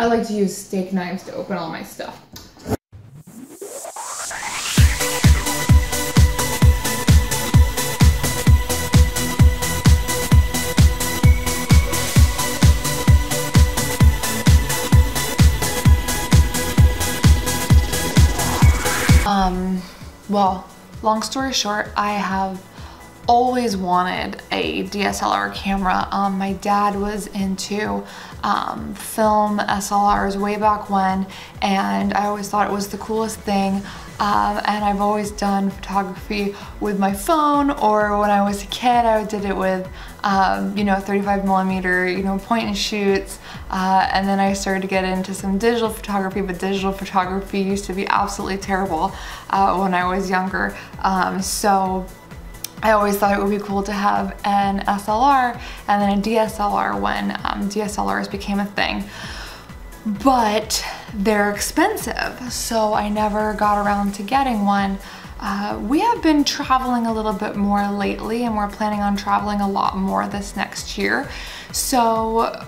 I like to use steak knives to open all my stuff. Well, long story short, I have always wanted a DSLR camera. My dad was into film SLRs way back when, and I always thought it was the coolest thing. And I've always done photography with my phone, or when I was a kid, I did it with, you know, 35mm, you know, point and shoots. And then I started to get into some digital photography, but digital photography used to be absolutely terrible when I was younger. So I always thought it would be cool to have an SLR and then a DSLR when DSLRs became a thing. But they're expensive, so I never got around to getting one. We have been traveling a little bit more lately, and we're planning on traveling a lot more this next year. So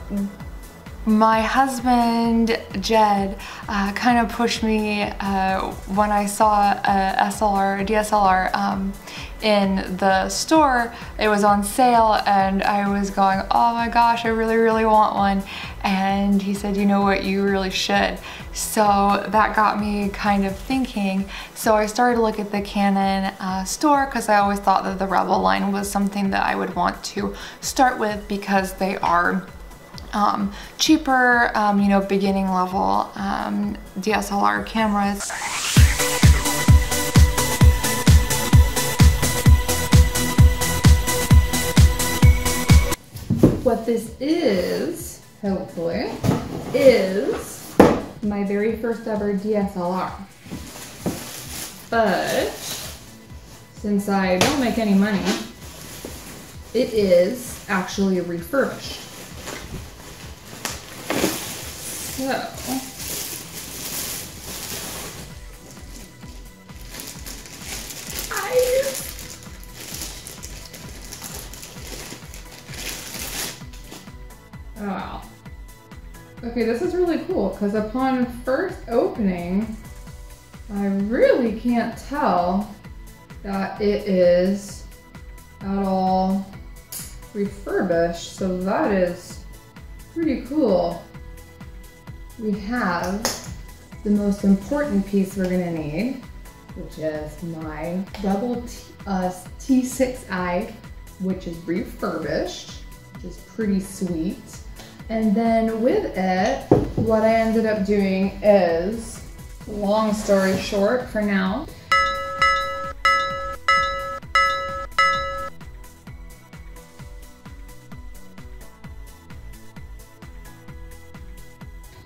my husband, Jed, kind of pushed me when I saw a DSLR in the store. It was on sale, and I was going, oh my gosh, I really, really want one. And he said, you know what, you really should. So that got me kind of thinking. So I started to look at the Canon store, because I always thought that the Rebel line was something that I would want to start with, because they are cheaper, you know, beginning level DSLR cameras. What this is, hopefully, is my very first ever DSLR. But since I don't make any money, it is actually refurbished. So, oh wow. Okay, this is really cool, because upon first opening, I really can't tell that it is at all refurbished, so that is pretty cool. We have the most important piece we're gonna need, which is my double T6i, which is refurbished, which is pretty sweet. And then with it, what I ended up doing is, long story short for now,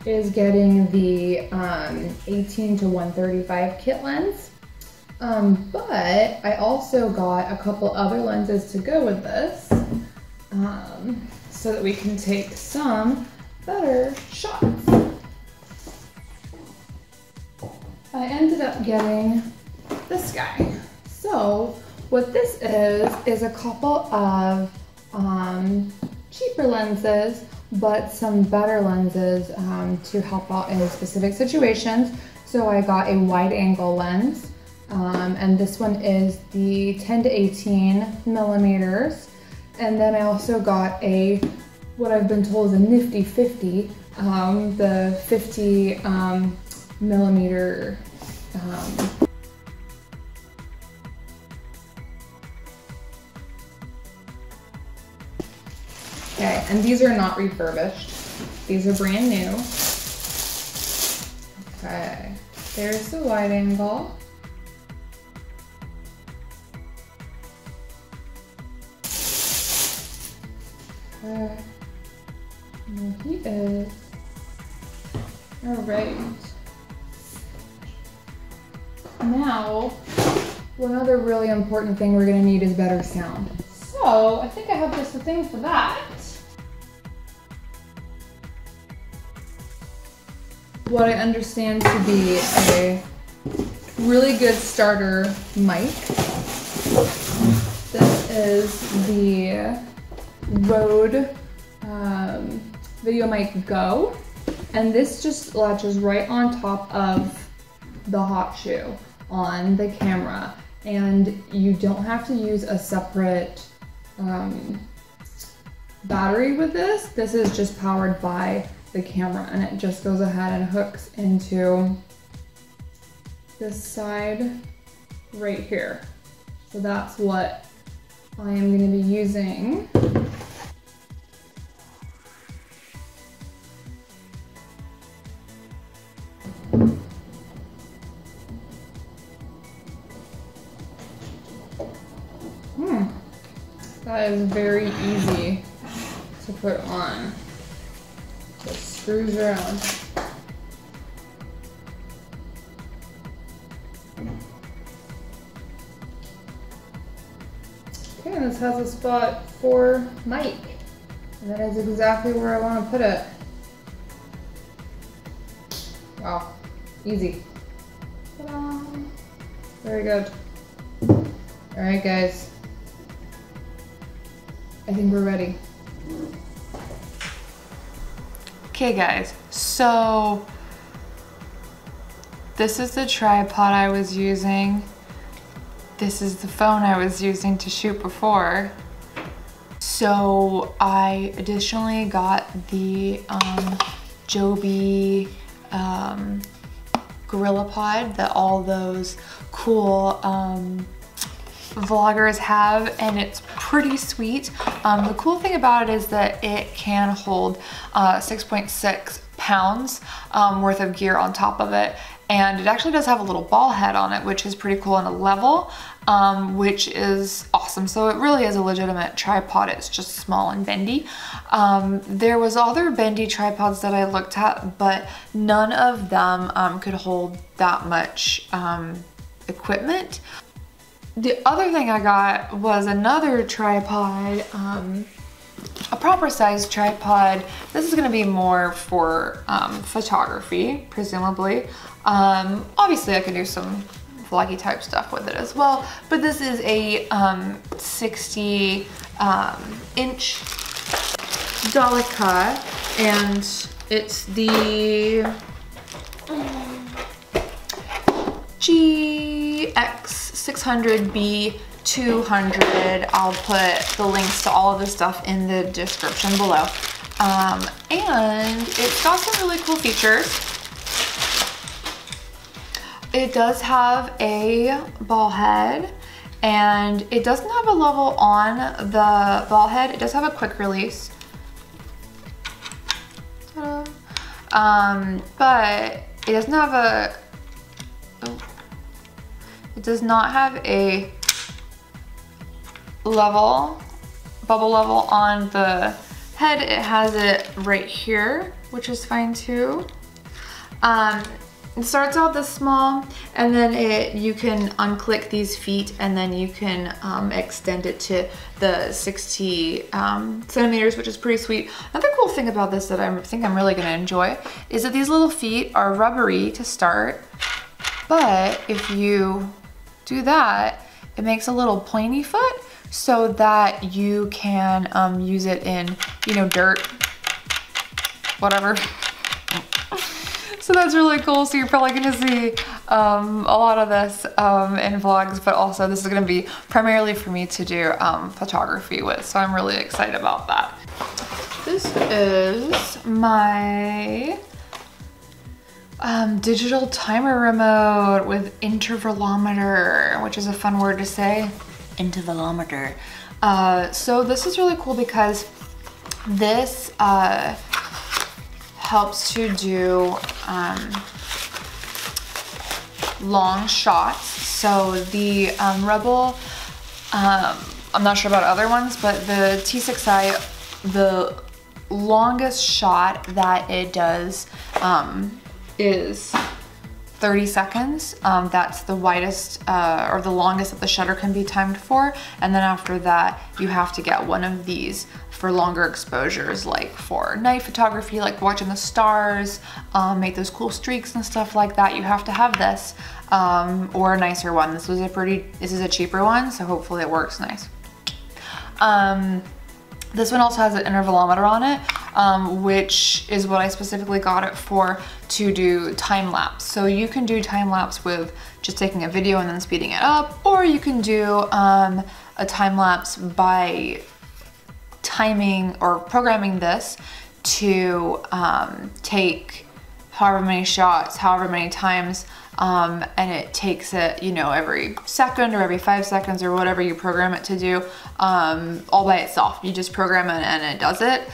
is getting the 18 to 135 kit lens. But I also got a couple other lenses to go with this, so that we can take some better shots. I ended up getting this guy. So what this is a couple of cheaper lenses, but some better lenses to help out in specific situations. So I got a wide angle lens, and this one is the 10 to 18 millimeters. And then I also got a, what I've been told is a nifty 50, the 50 millimeter. Okay, and these are not refurbished. These are brand new. Okay, there's the wide angle. Okay, and he is. All right. Now, one other really important thing we're gonna need is better sound. So I think I have just the thing for that. What I understand to be a really good starter mic. This is the Rode Video Mic Go, And this just latches right on top of the hot shoe on the camera. And you don't have to use a separate battery with this. This is just powered by the camera, and it just goes ahead and hooks into this side right here. So that's what I am going to be using. That is very easy to put on. Just screws around. Okay, and this has a spot for mic. And that is exactly where I want to put it. Wow, easy. Ta-da. Very good. All right, guys. I think we're ready. Okay guys, so this is the tripod I was using. This is the phone I was using to shoot before. So I additionally got the Joby GorillaPod that all those cool vloggers have, and it's pretty sweet. The cool thing about it is that it can hold 6.6 pounds worth of gear on top of it, and it actually does have a little ball head on it, which is pretty cool, and a level, which is awesome. So it really is a legitimate tripod. It's just small and bendy. There was other bendy tripods that I looked at, but none of them could hold that much equipment. The other thing I got was another tripod, a proper sized tripod. This is gonna be more for photography, presumably. Obviously I can do some vloggy type stuff with it as well, but this is a 60 inch Delica, and it's the GX600B200. I'll put the links to all of this stuff in the description below. And it's got some really cool features. It does have a ball head, and it doesn't have a level on the ball head. It does have a quick release. But it doesn't have a, it does not have a level, bubble level on the head. It has it right here, which is fine too. It starts out this small, and then you can unclick these feet, and then you can extend it to the 60 centimeters, which is pretty sweet. Another cool thing about this that I think I'm really gonna enjoy is that these little feet are rubbery to start, but if you do that, it makes a little pointy foot so that you can use it in, you know, dirt, whatever. So that's really cool. So you're probably gonna see a lot of this in vlogs, but also this is gonna be primarily for me to do photography with. So I'm really excited about that. This is my digital timer remote with intervalometer, which is a fun word to say, intervalometer. So this is really cool because this helps to do long shots. So the Rebel, I'm not sure about other ones, but the T6i, the longest shot that it does is 30 seconds. That's the widest or the longest that the shutter can be timed for. And then after that, you have to get one of these for longer exposures, like for night photography, like watching the stars, make those cool streaks and stuff like that. You have to have this, or a nicer one. This is a cheaper one, so hopefully it works nice. This one also has an intervalometer on it. which is what I specifically got it for, to do time lapse. So you can do time lapse with just taking a video and then speeding it up, or you can do a time lapse by timing or programming this to take however many shots, however many times, and it takes it, you know, every second or every 5 seconds or whatever you program it to do, all by itself. You just program it and it does it.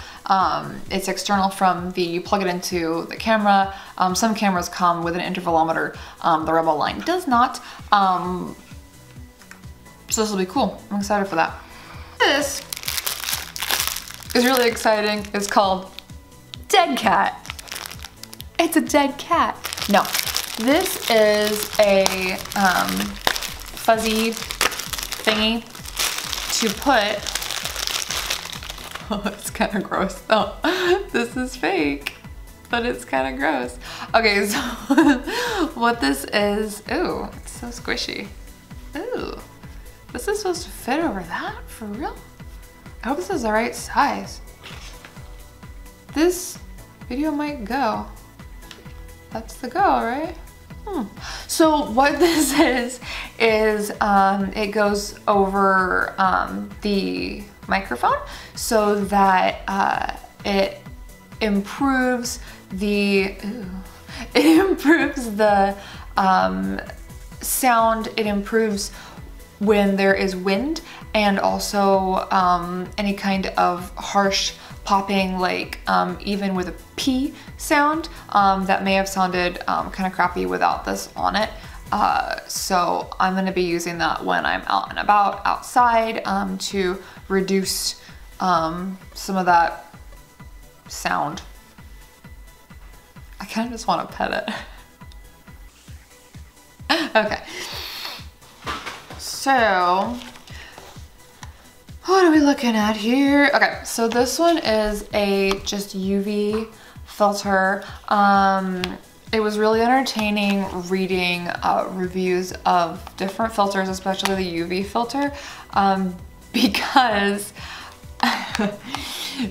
It's external from you plug it into the camera. Some cameras come with an intervalometer. The Rebel line does not. So this will be cool. I'm excited for that. This is really exciting. It's called Dead Cat. It's a dead cat. No, this is a fuzzy thingy to put, oh, it's kind of gross though. This is fake, but it's kind of gross. Okay, so what this is, ooh, it's so squishy. Ooh, this is supposed to fit over that, for real? I hope this is the right size. This video might go. That's the go, right? So what this is it goes over the microphone so that it improves the sound. It improves when there is wind, and also any kind of harsh popping, like even with a P sound that may have sounded kind of crappy without this on it. So I'm gonna be using that when I'm out and about outside to reduce some of that sound. I kind of just want to pet it. Okay. So what are we looking at here? Okay, so this one is a just UV filter. It was really entertaining reading reviews of different filters, especially the UV filter, because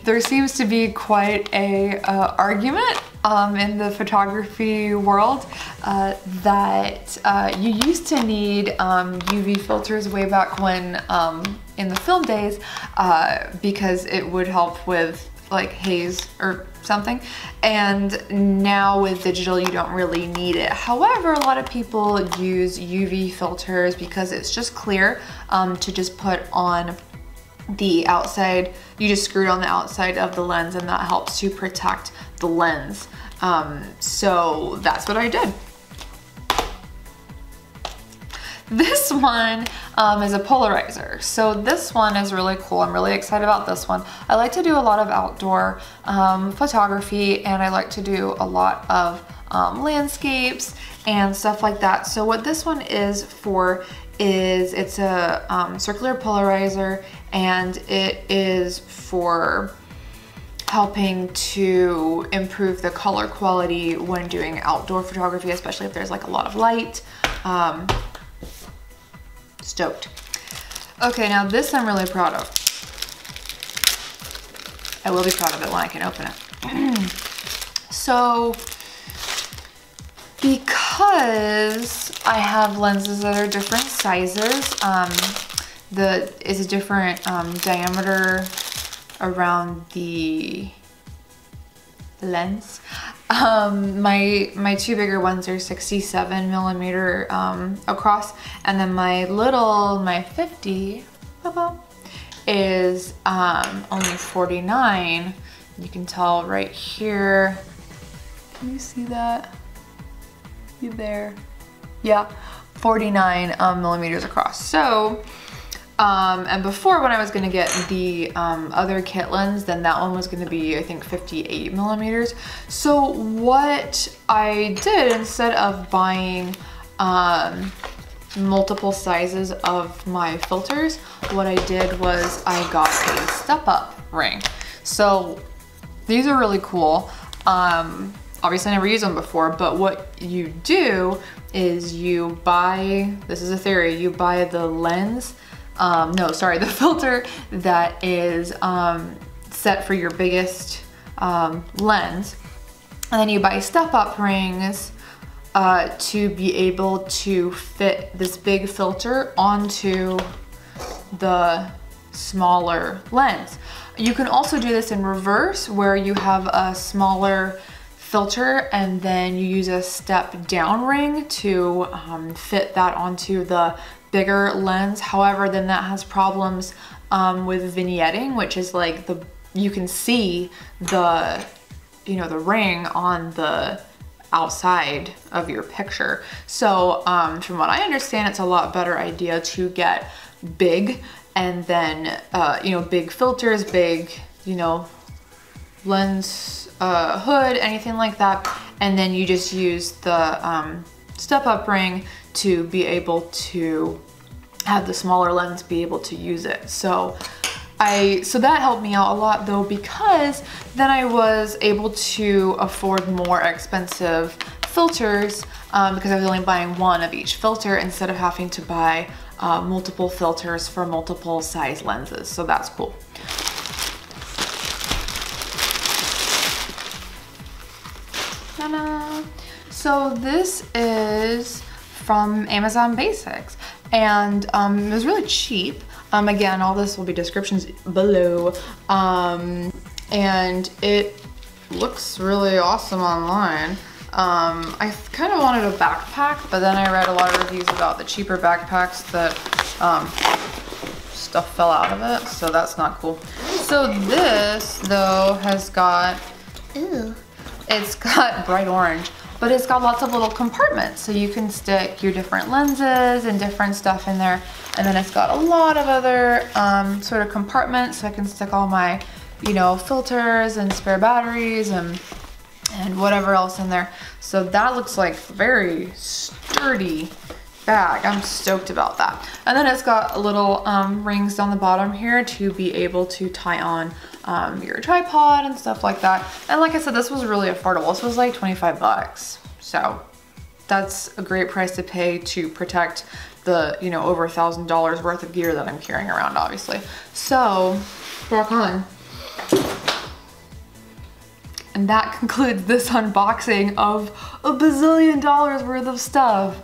there seems to be quite a argument in the photography world that you used to need UV filters way back when in the film days because it would help with like haze or something, and now with digital you don't really need it. However, a lot of people use UV filters because it's just clear to just put on the outside. You just screw it on the outside of the lens and that helps to protect the lens. So that's what I did. This one is a polarizer. So this one is really cool. I'm really excited about this one. I like to do a lot of outdoor photography, and I like to do a lot of landscapes and stuff like that. So what this one is for is it's a circular polarizer, and it is for helping to improve the color quality when doing outdoor photography, especially if there's like a lot of light. Stoked. Okay, now this I'm really proud of. I will be proud of it when I can open it. So, because I have lenses that are different sizes, is a different diameter around the lens. My two bigger ones are 67 millimeter across, and then my 50 is only 49. You can tell right here. Can you see that? You there? Yeah, 49 millimeters across. So, and before, when I was gonna get the other kit lens, then that one was gonna be, I think, 58 millimeters. So what I did, instead of buying multiple sizes of my filters, what I did was I got a step-up ring. So these are really cool. Obviously I never used them before, but what you do is you buy, this is a theory, you buy the lens, the filter that is set for your biggest lens. And then you buy step-up rings to be able to fit this big filter onto the smaller lens. You can also do this in reverse, where you have a smaller filter and then you use a step down ring to fit that onto the bigger lens. However, then that has problems with vignetting, which is like you can see the, you know, the ring on the outside of your picture. So from what I understand, it's a lot better idea to get big and then, you know, big filters, big, you know, lens hood, anything like that. And then you just use the step-up ring to be able to have the smaller lens be able to use it. So that helped me out a lot though, because then I was able to afford more expensive filters because I was only buying one of each filter instead of having to buy multiple filters for multiple size lenses. So that's cool. Ta-da! So this is from Amazon Basics, and it was really cheap. Again, all this will be descriptions below, and it looks really awesome online. I kind of wanted a backpack, but then I read a lot of reviews about the cheaper backpacks that stuff fell out of it, so that's not cool. So this though has got, it's got bright orange, but it's got lots of little compartments, so you can stick your different lenses and different stuff in there. And then it's got a lot of other sort of compartments, so I can stick all my, you know, filters and spare batteries and whatever else in there. So that looks like very sturdy bag. I'm stoked about that. And then it's got little rings down the bottom here to be able to tie on your tripod and stuff like that. And like I said, this was really affordable. This was like 25 bucks. So that's a great price to pay to protect the, you know, over $1,000 worth of gear that I'm carrying around, obviously. So, rock on. And that concludes this unboxing of a bazillion dollars worth of stuff.